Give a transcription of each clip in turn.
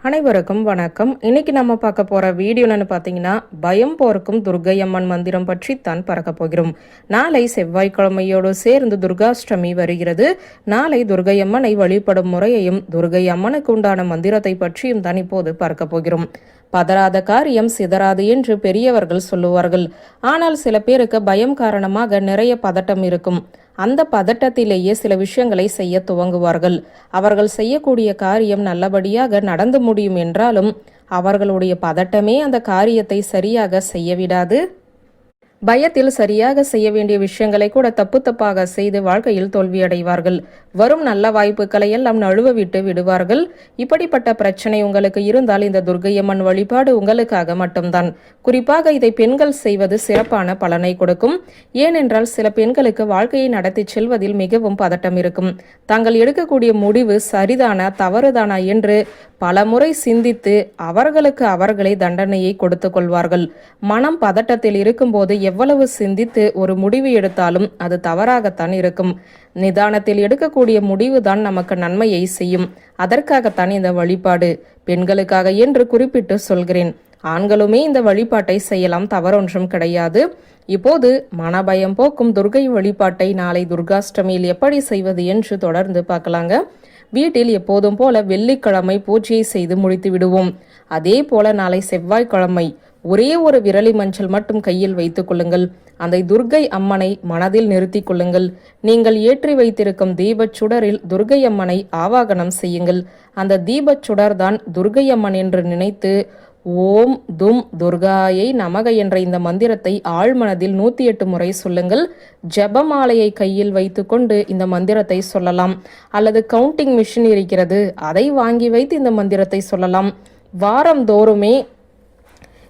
அனைவருக்கும் வணக்கம். இன்னைக்கு நம்ம பார்க்க போற வீடியோ என்னன்னு பார்த்தீங்கன்னா, பயம் போருக்கும் துர்க்கை அம்மன் மந்திரம் பற்றி தான் பார்க்க போகிறோம். நாளை செவ்வாய்க்கிழமையோடு சேர்ந்து துர்காஷ்டமி வருகிறது. நாளை துர்க்கை அம்மனை வழிபடும் முறையையும் துர்க்கை அம்மனுக்கு உண்டான மந்திரத்தை பற்றியும் தான் இப்போது பார்க்க போகிறோம். பதறாத காரியம் சிதறாது என்று பெரியவர்கள் சொல்லுவார்கள். ஆனால் சில பேருக்கு பயம் காரணமாக நிறைய பதட்டம் இருக்கும். அந்த பதட்டத்திலேயே சில விஷயங்களை செய்ய துவங்குவார்கள். அவர்கள் செய்யக்கூடிய காரியம் நல்லபடியாக நடந்து முடியும் என்றாலும் அவர்களுடைய பதட்டமே அந்த காரியத்தை சரியாக செய்ய விடாது. பயத்தில் சரியாக செய்ய வேண்டிய விஷயங்களை கூட தப்பாக செய்து வாழ்க்கையில் தோல்வியடைவார்கள். வரும் நல்ல வாய்ப்புகளை எல்லாம் நழுவ விட்டு விடுவார்கள். இப்படிப்பட்ட பிரச்சனை உங்களுக்கு இருந்தால் இந்த துர்க்கையம்மன் வழிபாடு உங்களுக்காக மட்டும்தான். குறிப்பாக இதை பெண்கள் செய்வது சிறப்பான பலனை கொடுக்கும். ஏனென்றால் சில பெண்களுக்கு வாழ்க்கையை நடத்தி செல்வதில் மிகவும் பதட்டம் இருக்கும். தாங்கள் எடுக்கக்கூடிய முடிவு சரிதானா தவறுதானா என்று பல முறை சிந்தித்து அவர்களுக்கு அவர்களே தண்டனையை கொடுத்து கொள்வார்கள். மனம் பதட்டத்தில் இருக்கும்போது எவ்வளவு சிந்தித்து ஒரு முடிவு எடுத்தாலும் அது தவறாகத்தான் இருக்கும். நிதானத்தில் எடுக்கக்கூடிய முடிவுதான் நமக்கு நன்மையை செய்யும். அதற்காகத்தான் இந்த வழிபாடு. பெண்களுக்காக என்று குறிப்பிட்டு சொல்கிறேன். ஆண்களுமே இந்த வழிபாட்டை செய்யலாம், தவறொன்றும் கிடையாது. இப்போது மனபயம் போக்கும் துர்க்கை வழிபாட்டை நாளை துர்காஷ்டமியில் எப்படி செய்வது என்று தொடர்ந்து பார்க்கலாங்க. வீட்டில் எப்போதும் போல வெள்ளிக்கிழமை பூஜையை செய்து முடித்து விடுவோம். அதே போல நாளை செவ்வாய்க்கிழமை ஒரே ஒரு விரலி மஞ்சள் மட்டும் கையில் வைத்துக் கொள்ளுங்கள். அந்த துர்க்கை அம்மனை மனதில் நிறுத்திக் கொள்ளுங்கள். நீங்கள் ஏற்றி வைத்திருக்கும் தீபச் சுடரில் துர்க்கை அம்மனை ஆவாகனம் செய்யுங்கள். அந்த தீபச் சுடர்தான் துர்க்கை அம்மன் என்று நினைத்து ஓம் தும் துர்காயை நமக என்ற இந்த மந்திரத்தை ஆழ்மனதில் 108 முறை சொல்லுங்கள். ஜபமாலையை கையில் வைத்துக்கொண்டு இந்த மந்திரத்தை சொல்லலாம். அல்லது கவுண்டிங் மிஷின் இருக்கிறது, அதை வாங்கி வைத்து இந்த மந்திரத்தை சொல்லலாம். வாரந்தோறுமே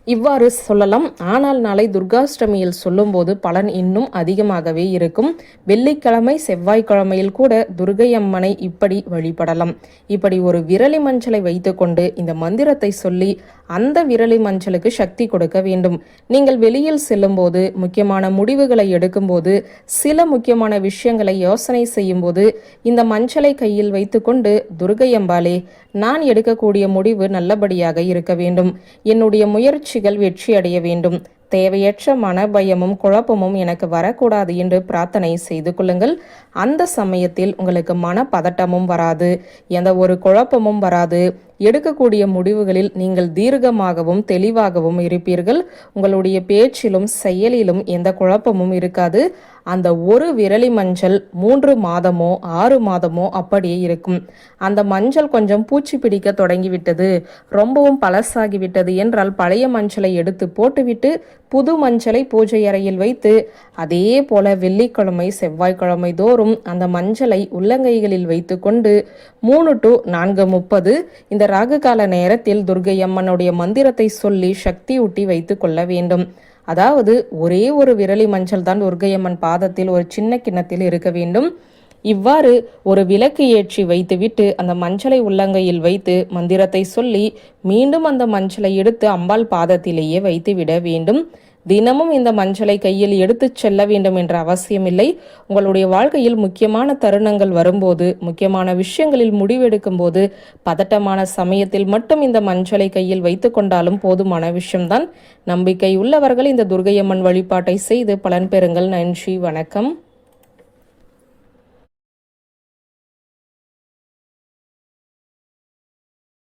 இவ்வாறு சொல்லலாம். ஆனால் நாளை துர்காஷ்டமியில் சொல்லும்போது பலன் இன்னும் அதிகமாகவே இருக்கும். வெள்ளிக்கிழமை செவ்வாய்க்கிழமையில் கூட துர்க்கை அம்மனை இப்படி வழிபடலாம். இப்படி ஒரு விரலி மஞ்சளை வைத்துக்கொண்டு இந்த மந்திரத்தை சொல்லி அந்த விரலி மஞ்சளுக்கு சக்தி கொடுக்க வேண்டும். நீங்கள் வெளியில் செல்லும் போது, முக்கியமான முடிவுகளை எடுக்கும் போது, சில முக்கியமான விஷயங்களை யோசனை செய்யும் போது இந்த மஞ்சளை கையில் வைத்துக்கொண்டு துர்க்கை அம்பாளே, நான் எடுக்கக்கூடிய முடிவு நல்லபடியாக இருக்க வேண்டும். என்னுடைய முயற்சிகள் வெற்றி அடைய வேண்டும். தேவையற்ற மனபயமும் குழப்பமும் எனக்கு வரக்கூடாது என்று பிரார்த்தனை செய்து கொள்ளுங்கள். அந்த சமயத்தில் உங்களுக்கு மன பதட்டமும் வராது, எந்த ஒரு குழப்பமும் வராது. எடுக்கக்கூடிய முடிவுகளில் நீங்கள் தீர்க்கமாகவும் தெளிவாகவும் இருப்பீர்கள். உங்களுடைய பேச்சிலும் செயலிலும் எந்த குழப்பமும் இருக்காது. அந்த ஒரு விரலி மஞ்சள் 3 மாதமோ 6 மாதமோ அப்படியே இருக்கும். அந்த மஞ்சள் கொஞ்சம் பூச்சி பிடிக்க தொடங்கிவிட்டது, ரொம்பவும் பழசாகிவிட்டது என்றால் பழைய மஞ்சளை எடுத்து போட்டுவிட்டு புது மஞ்சளை பூஜை அறையில் வைத்து அதே போல வெள்ளிக்கிழமை செவ்வாய்க்கிழமை தோறும் அந்த மஞ்சளை உள்ளங்கைகளில் வைத்து கொண்டு 3 to 4:30 இந்த ராகுகால நேரத்தில் துர்க்கை அம்மனுடைய மந்திரத்தை சொல்லி சக்தி ஊட்டி வைத்து கொள்ள வேண்டும். அதாவது ஒரே ஒரு விரலி மஞ்சள் தான் துர்க்கை அம்மன் பாதத்தில் ஒரு சின்ன கிண்ணத்தில் இருக்க வேண்டும். இவ்வாறு ஒரு விளக்கு ஏற்றி வைத்துவிட்டு அந்த மஞ்சளை உள்ளங்கையில் வைத்து மந்திரத்தை சொல்லி மீண்டும் அந்த மஞ்சளை எடுத்து அம்பாள் பாதத்திலேயே வைத்து விட வேண்டும். தினமும் இந்த மஞ்சளை கையில் எடுத்துச் செல்ல வேண்டும் என்ற அவசியமில்லை. உங்களுடைய வாழ்க்கையில் முக்கியமான தருணங்கள் வரும்போது, முக்கியமான விஷயங்களில் முடிவெடுக்கும் போது, பதட்டமான சமயத்தில் மட்டும் இந்த மஞ்சளை கையில் வைத்து கொண்டாலும் போதுமான விஷயம்தான். நம்பிக்கை உள்ளவர்கள் இந்த துர்க்கை அம்மன் வழிபாட்டை செய்து பலன் பெறுங்கள். நன்றி, வணக்கம்.